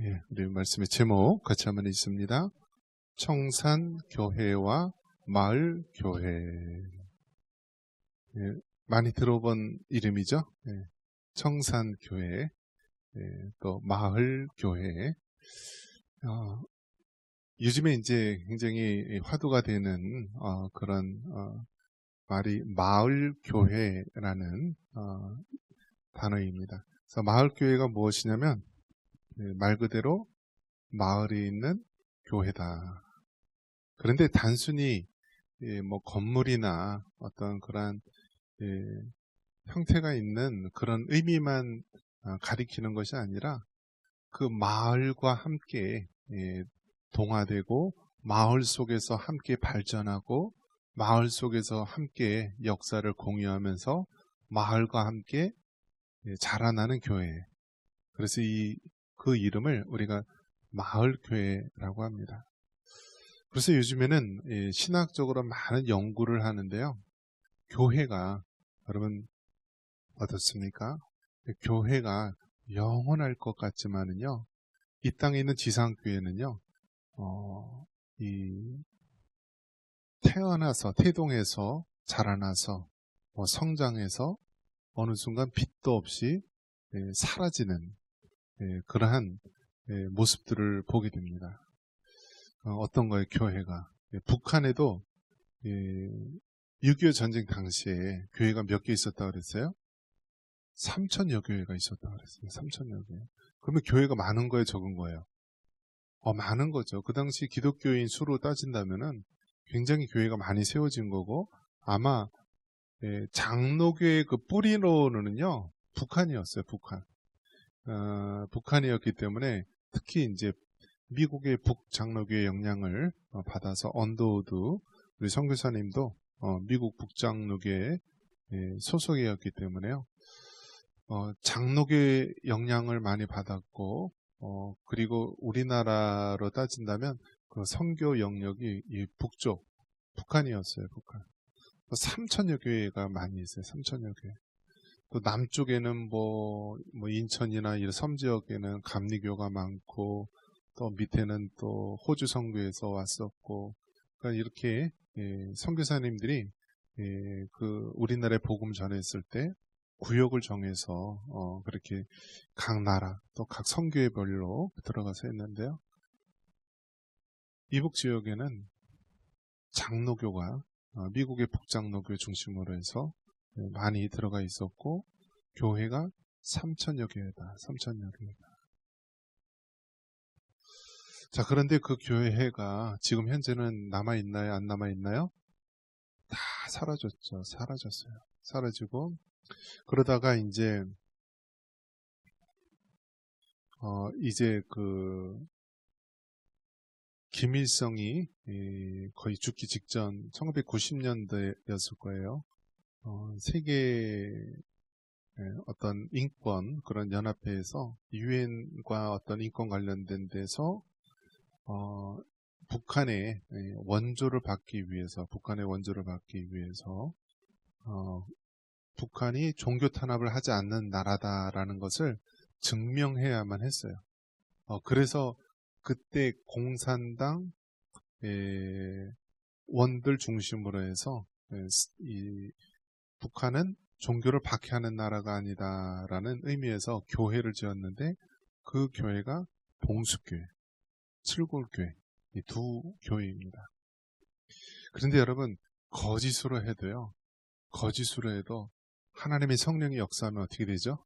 예, 우리 말씀의 제목 같이 한번 읽습니다. 청산교회와 마을교회. 예, 많이 들어본 이름이죠. 예, 청산교회, 또 마을교회. 요즘에 이제 굉장히 화두가 되는 그런 말이 마을교회라는 단어입니다. 그래서 마을교회가 무엇이냐면 말 그대로 마을에 있는 교회다. 그런데 단순히 뭐 건물이나 어떤 그런 형태가 있는 그런 의미만 가리키는 것이 아니라 그 마을과 함께 동화되고 마을 속에서 함께 발전하고 마을 속에서 함께 역사를 공유하면서 마을과 함께 자라나는 교회. 그래서 그 이름을 우리가 마을교회라고 합니다. 그래서 요즘에는 신학적으로 많은 연구를 하는데요. 교회가 여러분 어떻습니까? 교회가 영원할 것 같지만은요. 이 땅에 있는 지상교회는요. 이 태어나서 태동해서 자라나서 성장해서 어느 순간 빛도 없이 사라지는 그러한 모습들을 보게 됩니다. 어떤 거예요? 교회가. 북한에도 6.25 전쟁 당시에 교회가 몇 개 있었다고 그랬어요? 3,000여 교회가 있었다고 그랬어요. 3,000여 교회. 그러면 교회가 많은 거예요? 적은 거예요? 많은 거죠. 그 당시 기독교인 수로 따진다면은 굉장히 교회가 많이 세워진 거고 아마 장로교의 그 뿌리로는요 북한이었어요. 북한이었기 때문에 특히 이제 미국의 북장로교의 영향을 받아서 언더우드 우리 선교사님도 미국 북장로교의 소속이었기 때문에요. 장로교의 영향을 많이 받았고 그리고 우리나라로 따진다면 그 선교 영역이 이 북쪽 북한이었어요. 북한. 3,000여 교회가 많이 있어요. 3,000여 교회. 또 남쪽에는 뭐 인천이나 이런 섬 지역에는 감리교가 많고 또 밑에는 또 호주 선교에서 왔었고 그러니까 이렇게 선교사님들이 그 우리나라에 복음 전했을 때 구역을 정해서 그렇게 각 나라 또 각 선교회별로 들어가서 했는데요. 이북 지역에는 장로교가 미국의 북장로교 중심으로 해서 많이 들어가 있었고 교회가 3,000여 교회다. 3,000여 교회다. 자, 그런데 그 교회가 지금 현재는 남아있나요? 안 남아있나요? 다 사라졌죠. 사라졌어요. 사라지고 그러다가 이제 그 김일성이 거의 죽기 직전 1990년대였을 거예요. 세계 어떤 인권 그런 연합회에서 유엔과 어떤 인권 관련된 데서 북한의 원조를 받기 위해서 북한이 종교 탄압을 하지 않는 나라다라는 것을 증명해야만 했어요. 그래서 그때 공산당 원들 중심으로 해서 이 북한은 종교를 박해하는 나라가 아니다라는 의미에서 교회를 지었는데 그 교회가 봉수교회, 칠골교회 이 두 교회입니다. 그런데 여러분 거짓으로 해도 하나님의 성령이 역사하면 어떻게 되죠?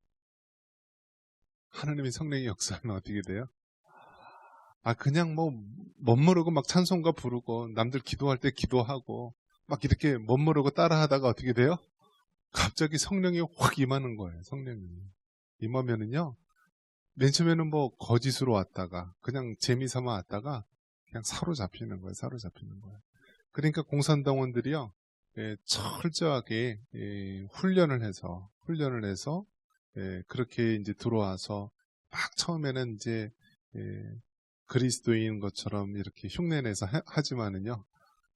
하나님의 성령이 역사하면 어떻게 돼요? 그냥 멋모르고 막 찬송가 부르고 남들 기도할 때 기도하고 막 이렇게 멋모르고 따라하다가 어떻게 돼요? 갑자기 성령이 확 임하는 거예요. 성령이 임하면은요. 맨 처음에는 거짓으로 왔다가 그냥 재미삼아 왔다가 그냥 사로잡히는 거예요. 그러니까 공산당원들이요. 철저하게 훈련을 해서 그렇게 이제 들어와서 막 처음에는 이제 그리스도인 것처럼 이렇게 흉내내서 하지만은요.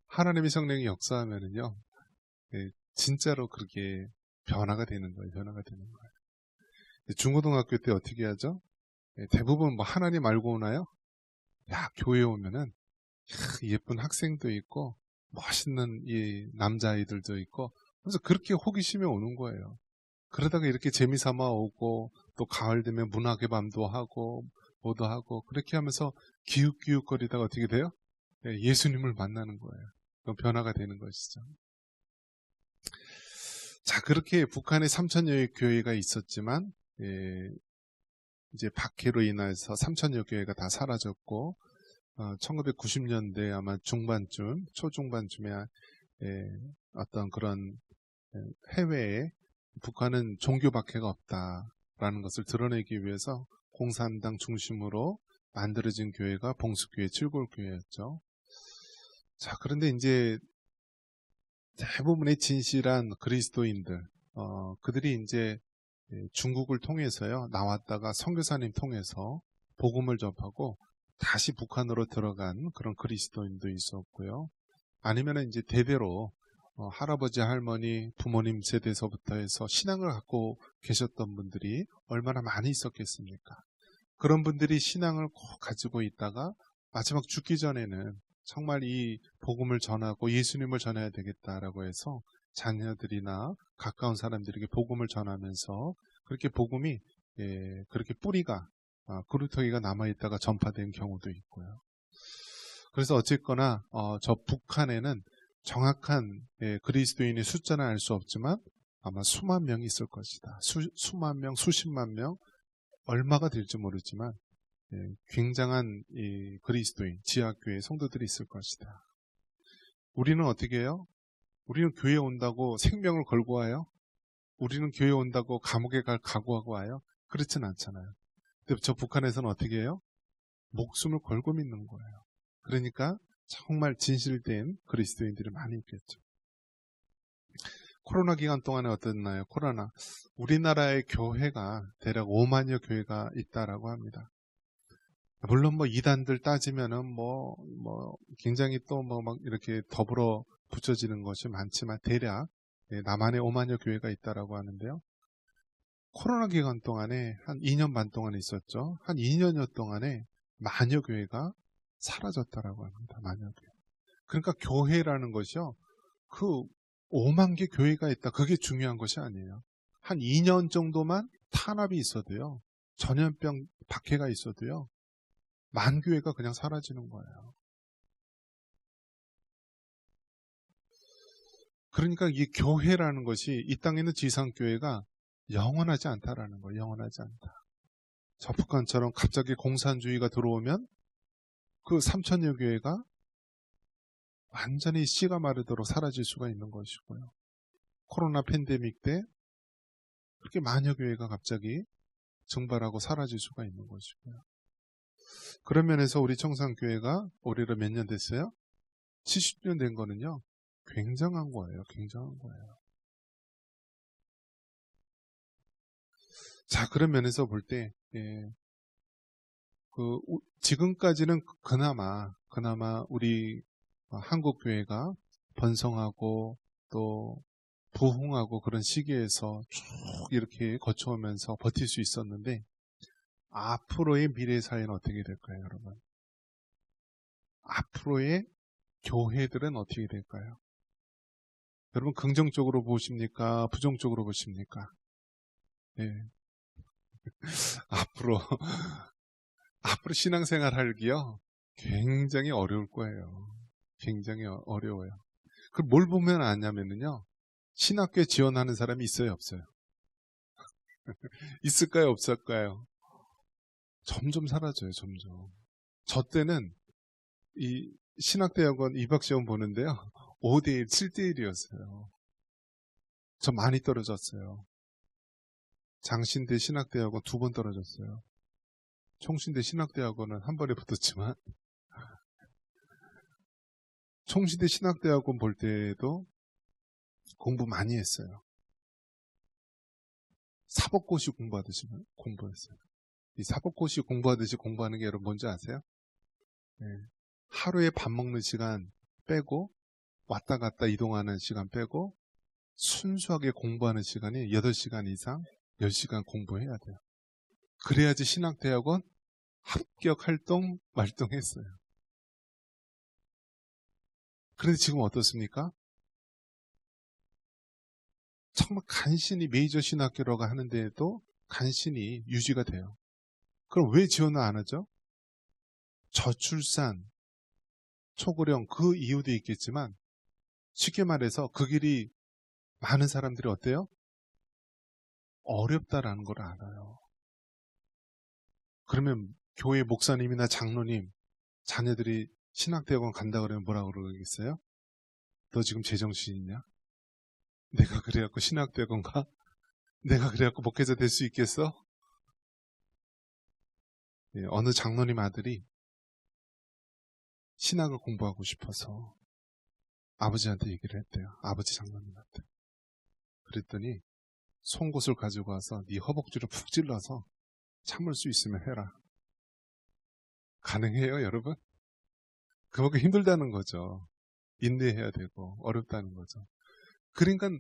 하나님의 성령이 역사하면은요. 진짜로 그렇게 변화가 되는 거예요. 중고등학교 때 어떻게 하죠? 대부분 뭐 하나님 알고 오나요? 야, 교회 오면은 예쁜 학생도 있고 멋있는 이 남자아이들도 있고 그래서 그렇게 호기심이 오는 거예요. 그러다가 이렇게 재미삼아 오고 또 가을 되면 문학의 밤도 하고 뭐도 하고 그렇게 하면서 기웃기웃거리다가 어떻게 돼요? 예수님을 만나는 거예요. 그럼 변화가 되는 것이죠. 자, 그렇게 북한에 3천여의 교회가 있었지만 이제 박해로 인해서 3천여 교회가 다 사라졌고 1990년대 아마 중반쯤, 초중반쯤에 어떤 그런 해외에 북한은 종교 박해가 없다라는 것을 드러내기 위해서 공산당 중심으로 만들어진 교회가 봉수교회, 칠골교회였죠. 자, 그런데 이제 대부분의 진실한 그리스도인들, 그들이 이제 중국을 통해서요, 나왔다가 선교사님 통해서 복음을 접하고 다시 북한으로 들어간 그런 그리스도인도 있었고요. 아니면 이제 대대로 할아버지, 할머니, 부모님 세대에서부터 해서 신앙을 갖고 계셨던 분들이 얼마나 많이 있었겠습니까? 그런 분들이 신앙을 꼭 가지고 있다가 마지막 죽기 전에는 정말 이 복음을 전하고 예수님을 전해야 되겠다라고 해서 자녀들이나 가까운 사람들에게 복음을 전하면서 그렇게 복음이 그렇게 뿌리가 그루터기가 남아있다가 전파된 경우도 있고요. 그래서 어쨌거나 저 북한에는 정확한 그리스도인의 숫자는 알 수 없지만 아마 수만 명이 있을 것이다. 수만 명, 수십만 명, 얼마가 될지 모르지만 굉장한 이 그리스도인, 지하교회 성도들이 있을 것이다. 우리는 어떻게 해요? 우리는 교회 온다고 생명을 걸고 와요? 우리는 교회 온다고 감옥에 갈 각오하고 와요? 그렇진 않잖아요. 근데 저 북한에서는 어떻게 해요? 목숨을 걸고 믿는 거예요. 그러니까 정말 진실된 그리스도인들이 많이 있겠죠. 코로나 기간 동안에 어땠나요? 코로나. 우리나라의 교회가 대략 5만여 교회가 있다라고 합니다. 물론 뭐 이단들 따지면은 굉장히 또 막 이렇게 더불어 붙여지는 것이 많지만 대략 남한에 5만여 교회가 있다라고 하는데요. 코로나 기간 동안에 한 2년 반 동안 있었죠. 한 2년여 동안에 만여 교회가 사라졌다라고 합니다. 만여 교회. 그러니까 교회라는 것이요. 그 5만 개 교회가 있다. 그게 중요한 것이 아니에요. 한 2년 정도만 탄압이 있어도요. 전염병 박해가 있어도요. 만 교회가 그냥 사라지는 거예요. 그러니까 이 교회라는 것이 이 땅에는 지상교회가 영원하지 않다라는 거예요. 영원하지 않다. 저 북한처럼 갑자기 공산주의가 들어오면 그 3천여 교회가 완전히 씨가 마르도록 사라질 수가 있는 것이고요. 코로나 팬데믹 때 그렇게 만여 교회가 갑자기 증발하고 사라질 수가 있는 것이고요. 그런 면에서 우리 청산교회가 올해로 몇 년 됐어요? 70년 된 거는요. 굉장한 거예요. 굉장한 거예요. 자, 그런 면에서 볼 때 지금까지는 그나마 우리 한국 교회가 번성하고 또 부흥하고 그런 시기에서 쭉 이렇게 거쳐오면서 버틸 수 있었는데 앞으로의 미래 사회는 어떻게 될까요, 여러분? 앞으로의 교회들은 어떻게 될까요? 여러분 긍정적으로 보십니까? 부정적으로 보십니까? 네. 앞으로 신앙생활 하기요 굉장히 어려울 거예요. 굉장히 어려워요. 그 뭘 보면 아냐면요 신학교에 지원하는 사람이 있어요, 없어요? 있을까요, 없을까요? 점점 사라져요, 점점. 저 때는 이 신학대학원 입학시험 보는데요 5대1, 7대1이었어요. 저 많이 떨어졌어요. 장신대 신학대학원 2번 떨어졌어요. 총신대 신학대학원은 한 번에 붙었지만 총신대 신학대학원 볼 때도 공부 많이 했어요. 사법고시 공부하듯이 공부했어요. 이 사법고시 공부하듯이 공부하는 게 여러분 뭔지 아세요? 네. 하루에 밥 먹는 시간 빼고 왔다 갔다 이동하는 시간 빼고 순수하게 공부하는 시간이 8시간 이상 10시간 공부해야 돼요. 그래야지 신학대학원 합격 활동 말동했어요. 그런데 지금 어떻습니까? 정말 간신히 메이저 신학교라고 하는데도 간신히 유지가 돼요. 그럼 왜 지원을 안 하죠? 저출산, 초고령 그 이유도 있겠지만 쉽게 말해서 그 길이 많은 사람들이 어때요? 어렵다라는 걸 알아요. 그러면 교회 목사님이나 장로님, 자녀들이 신학대학원 간다 그러면 뭐라고 그러겠어요? 너 지금 제정신 있냐? 내가 그래갖고 신학대학원 가? 내가 그래갖고 목회자 될 수 있겠어? 예, 어느 장로님 아들이 신학을 공부하고 싶어서 아버지한테 얘기를 했대요. 아버지 장로님한테. 그랬더니 송곳을 가지고 와서 네 허벅지를 푹 찔러서 참을 수 있으면 해라. 가능해요, 여러분? 그만큼 힘들다는 거죠. 인내해야 되고 어렵다는 거죠. 그러니까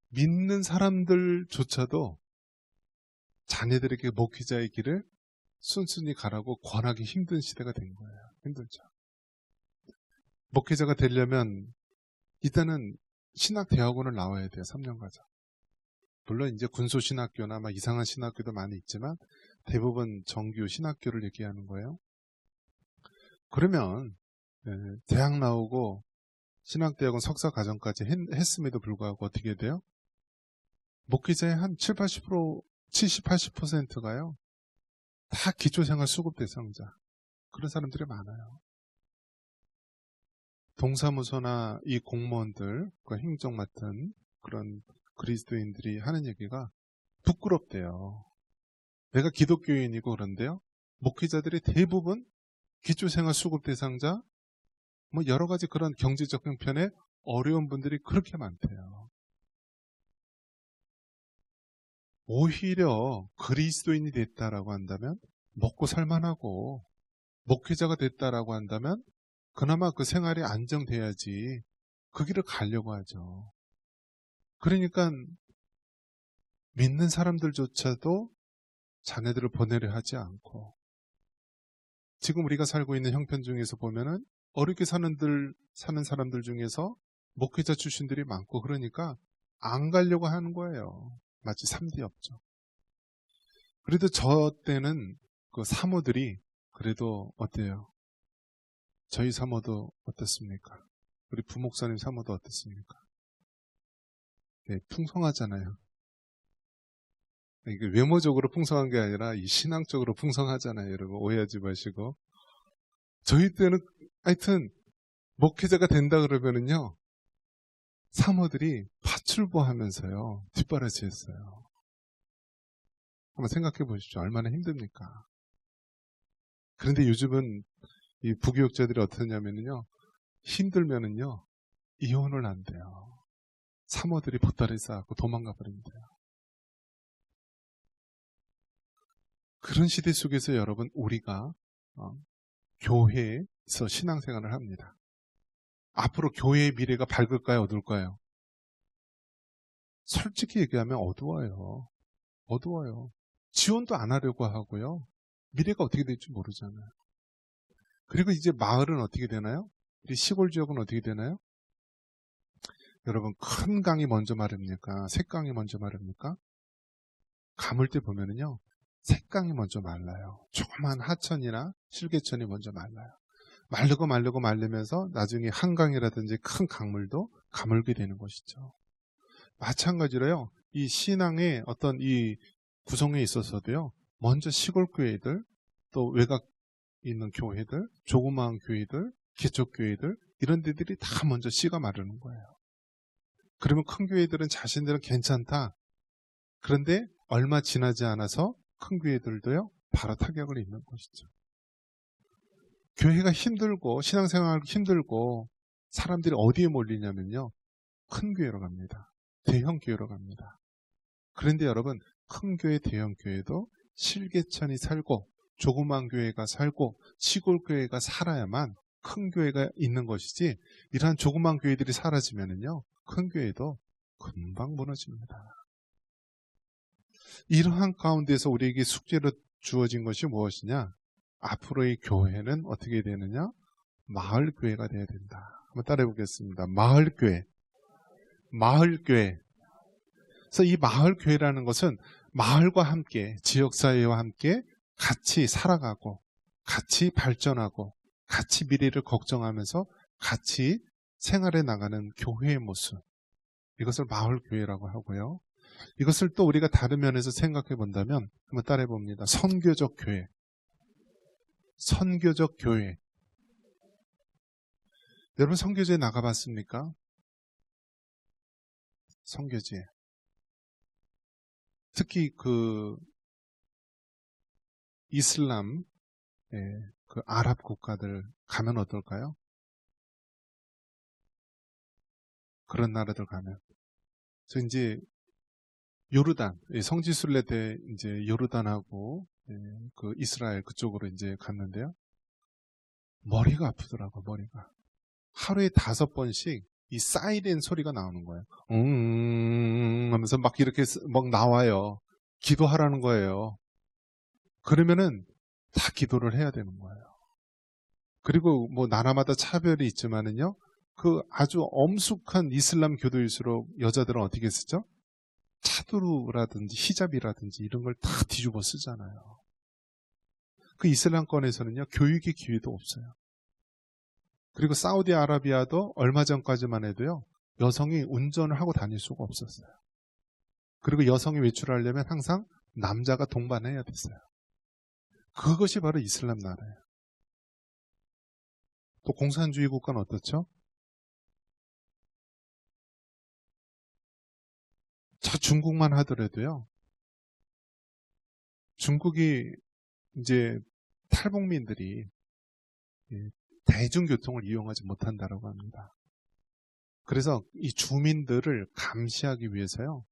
믿는 사람들조차도 자녀들에게 목회자의 길을 순순히 가라고 권하기 힘든 시대가 된 거예요. 힘들죠. 목회자가 되려면 일단은 신학대학원을 나와야 돼요. 3년 과정. 물론 이제 군소신학교나 막 이상한 신학교도 많이 있지만 대부분 정규 신학교를 얘기하는 거예요. 그러면 대학 나오고 신학대학원 석사 과정까지 했음에도 불구하고 어떻게 돼요? 목회자의 한 7, 80%, 70, 80%가요. 다 기초생활 수급 대상자. 그런 사람들이 많아요. 동사무소나 이 공무원들, 그 행정 맡은 그런 그리스도인들이 하는 얘기가 부끄럽대요. 내가 기독교인이고 그런데요. 목회자들이 대부분 기초생활 수급 대상자, 뭐 여러 가지 그런 경제적 형편에 어려운 분들이 그렇게 많대요. 오히려 그리스도인이 됐다라고 한다면 먹고 살만하고 목회자가 됐다라고 한다면 그나마 그 생활이 안정돼야지 그 길을 가려고 하죠. 그러니까 믿는 사람들조차도 자녀들을 보내려 하지 않고 지금 우리가 살고 있는 형편 중에서 보면은 어렵게 사는 사람들 중에서 목회자 출신들이 많고 그러니까 안 가려고 하는 거예요. 마치 3D 없죠. 그래도 저 때는 그 사모들이 그래도 어때요? 저희 사모도 어떻습니까? 우리 부목사님 사모도 어떻습니까? 네, 풍성하잖아요. 이게 외모적으로 풍성한 게 아니라 이 신앙적으로 풍성하잖아요. 여러분 오해하지 마시고. 저희 때는 하여튼 목회자가 된다 그러면은요. 사모들이 파출부하면서요. 뒷바라지 했어요. 한번 생각해 보십시오. 얼마나 힘듭니까? 그런데 요즘은 이 부교육자들이 어떠냐면요. 힘들면은요. 이혼을 한대요. 사모들이 보따리 쌓고 도망가 버린대요. 그런 시대 속에서 여러분 우리가 교회에서 신앙생활을 합니다. 앞으로 교회의 미래가 밝을까요? 어두울까요? 솔직히 얘기하면 어두워요. 어두워요. 지원도 안 하려고 하고요. 미래가 어떻게 될지 모르잖아요. 그리고 이제 마을은 어떻게 되나요? 우리 시골 지역은 어떻게 되나요? 여러분 큰 강이 먼저 마릅니까? 샛강이 먼저 마릅니까? 가물 때 보면은요. 샛강이 먼저 말라요. 조그만 하천이나 실개천이 먼저 말라요. 마르고 말리면서 나중에 한강이라든지 큰 강물도 가물게 되는 것이죠. 마찬가지로요. 이 신앙의 어떤 이 구성에 있어서도요. 먼저 시골 교회들, 또 외곽 있는 교회들, 조그마한 교회들, 기초교회들 이런 데들이 다 먼저 씨가 마르는 거예요. 그러면 큰 교회들은 자신들은 괜찮다. 그런데 얼마 지나지 않아서 큰 교회들도요. 바로 타격을 입는 것이죠. 교회가 힘들고 신앙생활 힘들고 사람들이 어디에 몰리냐면요. 큰 교회로 갑니다. 대형 교회로 갑니다. 그런데 여러분 큰 교회 대형 교회도 실개천이 살고 조그만 교회가 살고 시골 교회가 살아야만 큰 교회가 있는 것이지 이러한 조그만 교회들이 사라지면은요. 큰 교회도 금방 무너집니다. 이러한 가운데서 우리에게 숙제로 주어진 것이 무엇이냐? 앞으로의 교회는 어떻게 되느냐? 마을교회가 돼야 된다. 한번 따라해 보겠습니다. 마을교회. 마을교회. 그래서 이 마을교회라는 것은 마을과 함께, 지역사회와 함께 같이 살아가고, 같이 발전하고, 같이 미래를 걱정하면서 같이 생활해 나가는 교회의 모습. 이것을 마을교회라고 하고요. 이것을 또 우리가 다른 면에서 생각해 본다면 한번 따라해 봅니다. 선교적 교회. 선교적 교회. 여러분 선교지에 나가봤습니까? 선교지에. 특히 그 이슬람, 그 아랍 국가들 가면 어떨까요? 그런 나라들 가면. 저 이제 요르단, 성지순례 때 이제 요르단하고 그 이스라엘 그쪽으로 이제 갔는데요. 머리가 아프더라고, 머리가. 하루에 5번씩 이 사이렌 소리가 나오는 거예요. 하면서 막 이렇게 막 나와요. 기도하라는 거예요. 그러면은 다 기도를 해야 되는 거예요. 그리고 뭐 나라마다 차별이 있지만은요. 그 아주 엄숙한 이슬람 교도일수록 여자들은 어떻게 쓰죠? 차두르라든지 히잡이라든지 이런 걸 다 뒤집어 쓰잖아요. 그 이슬람권에서는요. 교육의 기회도 없어요. 그리고 사우디아라비아도 얼마 전까지만 해도요. 여성이 운전을 하고 다닐 수가 없었어요. 그리고 여성이 외출하려면 항상 남자가 동반해야 됐어요. 그것이 바로 이슬람 나라예요. 또 공산주의 국가는 어떻죠? 저 중국만 하더라도요. 중국이 이제 탈북민들이 대중교통을 이용하지 못한다라고 합니다. 그래서 이 주민들을 감시하기 위해서요.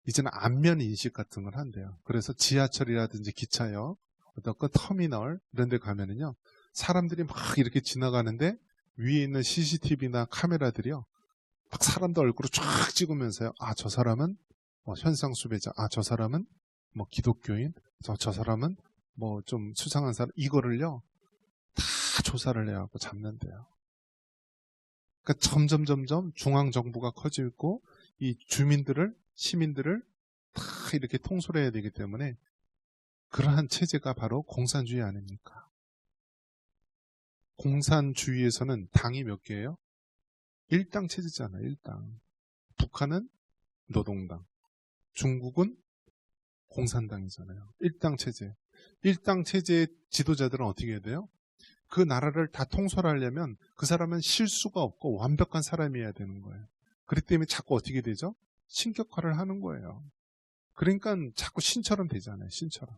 이제는 안면 인식 같은 걸 한대요. 그래서 지하철이라든지 기차역, 어떤 그 터미널 이런 데 가면은요. 사람들이 막 이렇게 지나가는데 위에 있는 CCTV나 카메라들이요. 막 사람들 얼굴을 쫙 찍으면서요. 아, 저 사람은 뭐 현상수배자, 아, 저 사람은 뭐 기독교인, 저 사람은 뭐 좀 수상한 사람, 이거를요. 다 조사를 해갖고 잡는데요. 그러니까 점점 중앙정부가 커지고 이 주민들을, 시민들을 다 이렇게 통솔해야 되기 때문에 그러한 체제가 바로 공산주의 아닙니까? 공산주의에서는 당이 몇 개예요? 일당 체제잖아요. 일당. 북한은 노동당, 중국은 공산당이잖아요. 일당 체제. 일당 체제의 지도자들은 어떻게 해야 돼요? 그 나라를 다 통솔하려면 그 사람은 실수가 없고 완벽한 사람이어야 되는 거예요. 그렇기 때문에 자꾸 어떻게 되죠? 신격화를 하는 거예요. 그러니까 자꾸 신처럼 되잖아요. 신처럼.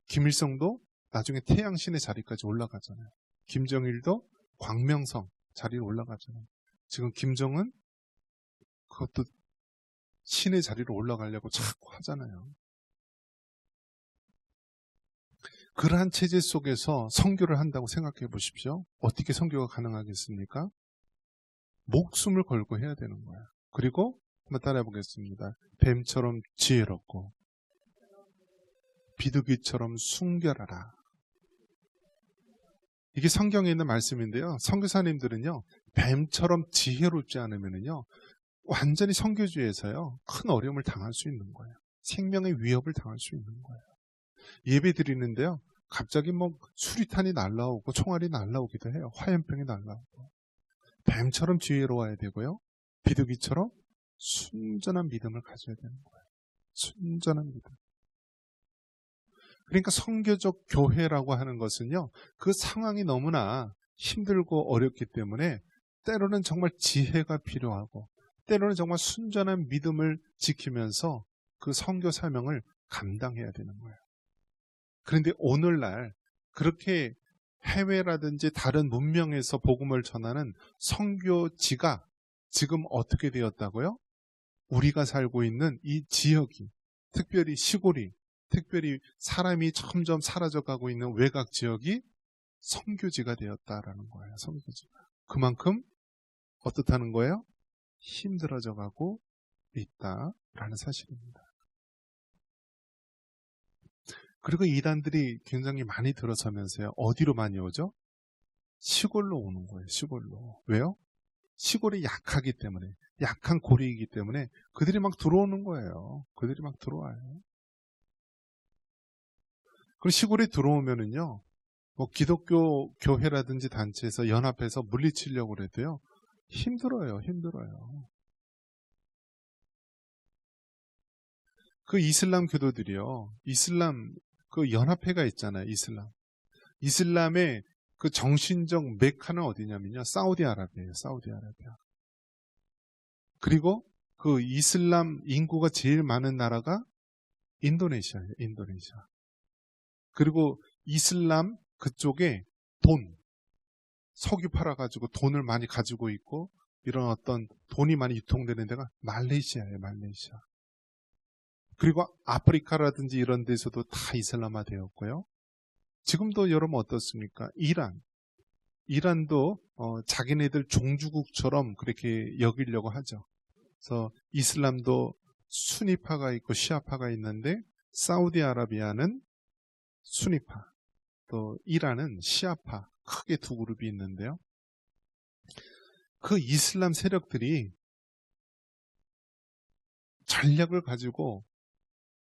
김일성도 나중에 태양신의 자리까지 올라가잖아요. 김정일도 광명성 자리에 올라가잖아요. 지금 김정은 그것도 신의 자리로 올라가려고 자꾸 하잖아요. 그러한 체제 속에서 선교를 한다고 생각해 보십시오. 어떻게 선교가 가능하겠습니까? 목숨을 걸고 해야 되는 거예요. 그리고 한번 따라해 보겠습니다. 뱀처럼 지혜롭고 비둘기처럼 순결하라. 이게 성경에 있는 말씀인데요. 선교사님들은요. 뱀처럼 지혜롭지 않으면요. 완전히 선교주에서요. 큰 어려움을 당할 수 있는 거예요. 생명의 위협을 당할 수 있는 거예요. 예배 드리는데요. 갑자기 뭐 수리탄이 날라오고 총알이 날라오기도 해요. 화염병이 날라오고. 뱀처럼 지혜로워야 되고요. 비둘기처럼 순전한 믿음을 가져야 되는 거예요. 순전한 믿음. 그러니까 선교적 교회라고 하는 것은요. 그 상황이 너무나 힘들고 어렵기 때문에 때로는 정말 지혜가 필요하고 때로는 정말 순전한 믿음을 지키면서 그 선교 사명을 감당해야 되는 거예요. 그런데 오늘날 그렇게 해외라든지 다른 문명에서 복음을 전하는 선교지가 지금 어떻게 되었다고요? 우리가 살고 있는 이 지역이, 특별히 시골이, 특별히 사람이 점점 사라져가고 있는 외곽 지역이 선교지가 되었다라는 거예요. 선교지가. 그만큼 어떻다는 거예요? 힘들어져 가고 있다라는 사실입니다. 그리고 이단들이 굉장히 많이 들어서면서요. 어디로 많이 오죠? 시골로 오는 거예요. 시골로. 왜요? 시골이 약하기 때문에, 약한 고리이기 때문에 그들이 막 들어오는 거예요. 그들이 막 들어와요. 그리고 시골에 들어오면은요, 뭐 기독교 교회라든지 단체에서 연합해서 물리치려고 그래도요, 힘들어요. 힘들어요. 그 이슬람 교도들이요, 이슬람 그 연합회가 있잖아요. 이슬람의 그 정신적 메카는 어디냐면요, 사우디아라비아예요. 사우디아라비아. 그리고 그 이슬람 인구가 제일 많은 나라가 인도네시아예요. 인도네시아. 그리고 이슬람 그쪽에 돈, 석유 팔아가지고 돈을 많이 가지고 있고 이런 어떤 돈이 많이 유통되는 데가 말레이시아예요. 말레이시아. 그리고 아프리카라든지 이런 데서도 다 이슬람화 되었고요. 지금도 여러분 어떻습니까? 이란도 자기네들 종주국처럼 그렇게 여기려고 하죠. 그래서 이슬람도 수니파가 있고 시아파가 있는데 사우디아라비아는 수니파, 또 이란은 시아파, 크게 두 그룹이 있는데요. 그 이슬람 세력들이 전략을 가지고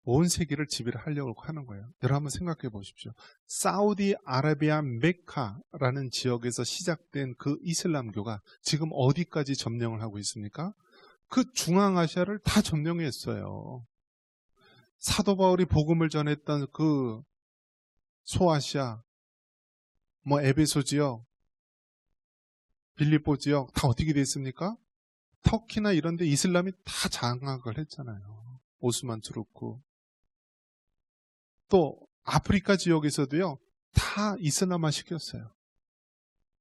온 세계를 지배를 하려고 하는 거예요. 여러분 한번 생각해 보십시오. 사우디아라비아 메카라는 지역에서 시작된 그 이슬람교가 지금 어디까지 점령을 하고 있습니까? 그 중앙아시아를 다 점령했어요. 사도 바울이 복음을 전했던 그 소아시아, 뭐 에베소 지역, 빌립보 지역 다 어떻게 됐습니까? 터키나 이런 데 이슬람이 다 장악을 했잖아요. 오스만 투르크. 또 아프리카 지역에서도요, 다 이슬람화 시켰어요.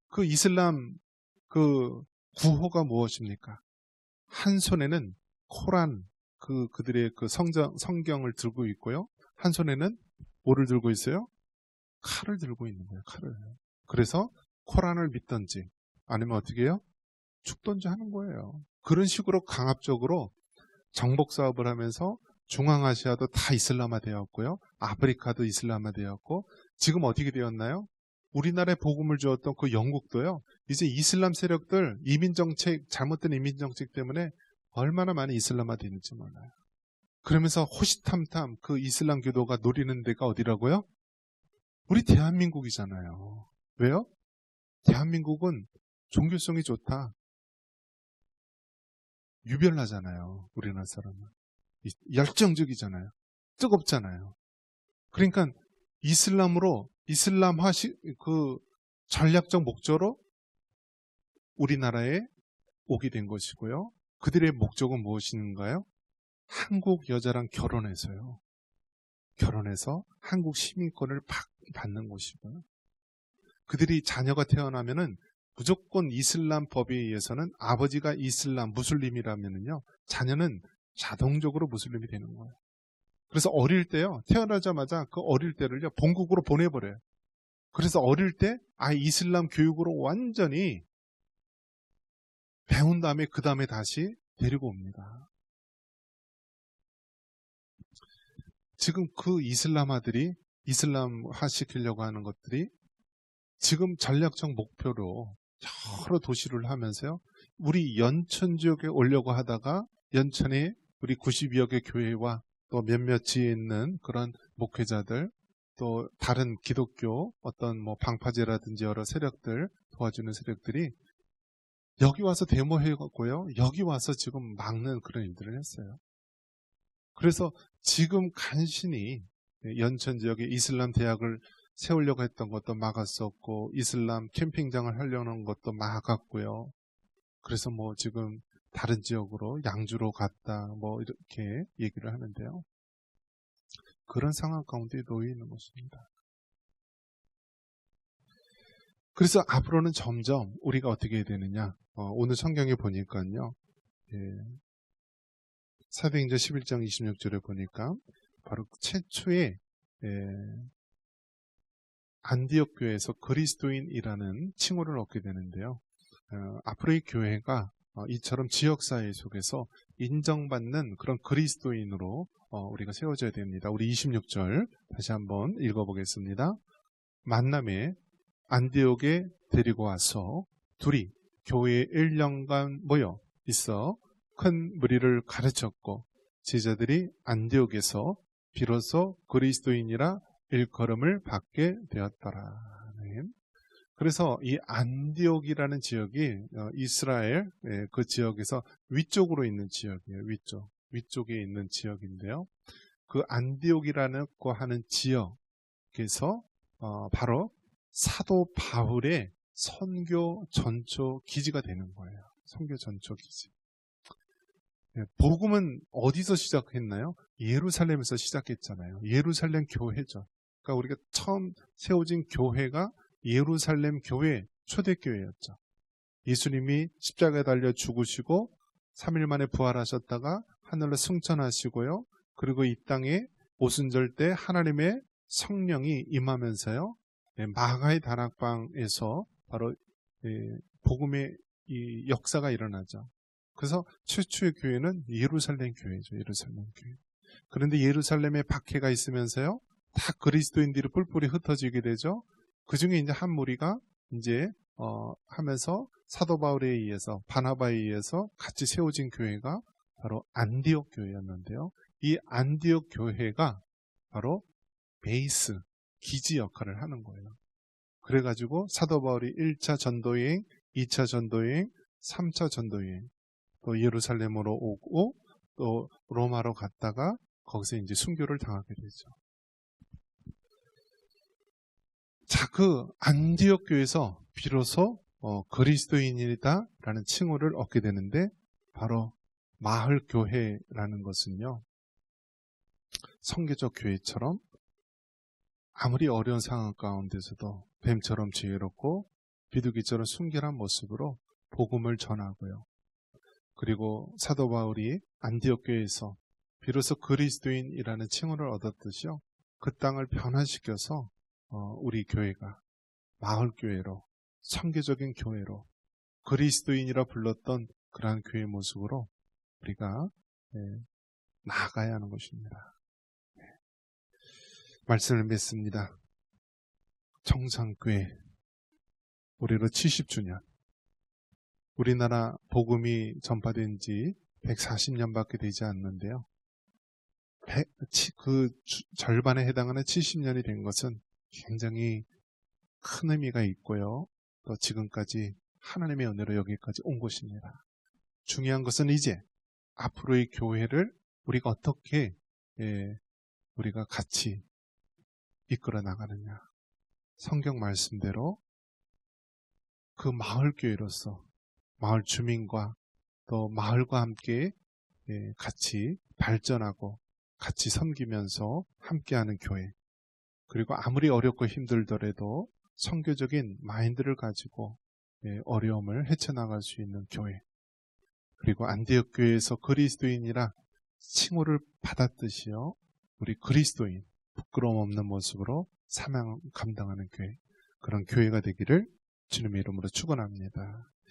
그 이슬람 그 구호가 무엇입니까? 한 손에는 코란, 그들의 그 성경을 들고 있고요. 한 손에는 뭐를 들고 있어요? 칼을 들고 있는 거예요. 칼을. 그래서 코란을 믿던지 아니면 어떻게 해요? 죽던지 하는 거예요. 그런 식으로 강압적으로 정복 사업을 하면서 중앙아시아도 다 이슬람화 되었고요. 아프리카도 이슬람화 되었고, 지금 어떻게 되었나요? 우리나라에 복음을 주었던 그 영국도요, 이제 이슬람 세력들 이민정책, 잘못된 이민정책 때문에 얼마나 많이 이슬람화 되는지 몰라요. 그러면서 호시탐탐 그 이슬람 교도가 노리는 데가 어디라고요? 우리 대한민국이잖아요. 왜요? 대한민국은 종교성이 좋다. 유별나잖아요. 우리나라 사람은. 열정적이잖아요. 뜨겁잖아요. 그러니까 이슬람화 그 전략적 목적으로 우리나라에 오게 된 것이고요. 그들의 목적은 무엇인가요? 한국 여자랑 결혼해서요. 결혼해서 한국 시민권을 받는 것이고요. 그들이 자녀가 태어나면은 무조건 이슬람 법에 의해서는 아버지가 이슬람 무슬림이라면은요, 자녀는 자동적으로 무슬림이 되는 거예요. 그래서 어릴 때요, 태어나자마자 그 어릴 때를요, 본국으로 보내버려요. 그래서 어릴 때 이슬람 교육으로 완전히 배운 다음에 그 다음에 다시 데리고 옵니다. 지금 그 이슬람화들이 이슬람화 시키려고 하는 것들이 지금 전략적 목표로 여러 도시를 하면서요, 우리 연천 지역에 오려고 하다가 연천에 우리 92여 개 교회와 또 몇몇이 있는 그런 목회자들, 또 다른 기독교 어떤 뭐 방파제라든지 여러 세력들, 도와주는 세력들이 여기 와서 데모해갖고요, 여기 와서 지금 막는 그런 일들을 했어요. 그래서 지금 간신히 연천 지역에 이슬람 대학을 세우려고 했던 것도 막았었고, 이슬람 캠핑장을 하려는 것도 막았고요. 그래서 뭐 지금 다른 지역으로 양주로 갔다 뭐 이렇게 얘기를 하는데요. 그런 상황 가운데 놓여 있는 것입니다. 그래서 앞으로는 점점 우리가 어떻게 해야 되느냐, 오늘 성경에 보니까요, 사도행전 11장 26절에 보니까 바로 최초의 안디옥 교회에서 그리스도인이라는 칭호를 얻게 되는데요. 앞으로의 교회가 이처럼 지역사회 속에서 인정받는 그런 그리스도인으로 우리가 세워져야 됩니다. 우리 26절 다시 한번 읽어보겠습니다. 만남에 안디옥에 데리고 와서 둘이 교회에 1년간 모여 있어 큰 무리를 가르쳤고 제자들이 안디옥에서 비로소 그리스도인이라 일컬음을 받게 되었더라. 네. 그래서 이 안디옥이라는 지역이 이스라엘 그 지역에서 위쪽으로 있는 지역이에요. 위쪽에 있는 지역인데요. 그 안디옥이라는 거 하는 지역에서 바로 사도 바울의 선교 전초 기지가 되는 거예요. 선교 전초 기지. 복음은 어디서 시작했나요? 예루살렘에서 시작했잖아요. 예루살렘 교회죠. 그러니까 우리가 처음 세워진 교회가 예루살렘 교회, 초대교회였죠. 예수님이 십자가에 달려 죽으시고 3일 만에 부활하셨다가 하늘로 승천하시고요. 그리고 이 땅에 오순절 때 하나님의 성령이 임하면서요. 마가의 다락방에서 바로 복음의 이 역사가 일어나죠. 그래서 최초의 교회는 예루살렘 교회죠. 예루살렘 교회. 그런데 예루살렘에 박해가 있으면서요. 다 그리스도인들이 뿔뿔이 흩어지게 되죠. 그 중에 이제 한 무리가 이제 하면서 사도 바울에 의해서 바나바에 의해서 같이 세워진 교회가 바로 안디옥 교회였는데요. 이 안디옥 교회가 바로 베이스, 기지 역할을 하는 거예요. 그래가지고 사도 바울이 1차 전도여행, 2차 전도여행, 3차 전도여행, 또 예루살렘으로 오고 또 로마로 갔다가 거기서 이제 순교를 당하게 되죠. 자, 그 안디옥 교회에서 비로소 그리스도인이다라는 칭호를 얻게 되는데 바로 마을 교회라는 것은요. 성교적 교회처럼 아무리 어려운 상황 가운데서도 뱀처럼 지혜롭고 비둘기처럼 순결한 모습으로 복음을 전하고요. 그리고 사도 바울이 안디옥 교회에서 비로소 그리스도인이라는 칭호를 얻었듯이요. 그 땅을 변화시켜서 우리 교회가 마을 교회로 선교적인 교회로 그리스도인이라 불렀던 그러한 교회 모습으로 우리가 나아가야 하는 것입니다. 말씀을 맺습니다. 청산교회 우리로 70주년. 우리나라 복음이 전파된 지 140년밖에 되지 않는데요. 그 절반에 해당하는 70년이 된 것은 굉장히 큰 의미가 있고요. 또 지금까지 하나님의 은혜로 여기까지 온 것입니다. 중요한 것은 이제 앞으로의 교회를 우리가 어떻게 우리가 같이 이끌어 나가느냐. 성경 말씀대로 그 마을 교회로서 마을 주민과 또 마을과 함께 같이 발전하고 같이 섬기면서 함께하는 교회. 그리고 아무리 어렵고 힘들더라도 선교적인 마인드를 가지고 어려움을 헤쳐나갈 수 있는 교회. 그리고 안디옥 교회에서 그리스도인이라 칭호를 받았듯이요. 우리 그리스도인, 부끄러움 없는 모습으로 사명 감당하는 교회. 그런 교회가 되기를 주님의 이름으로 축원합니다.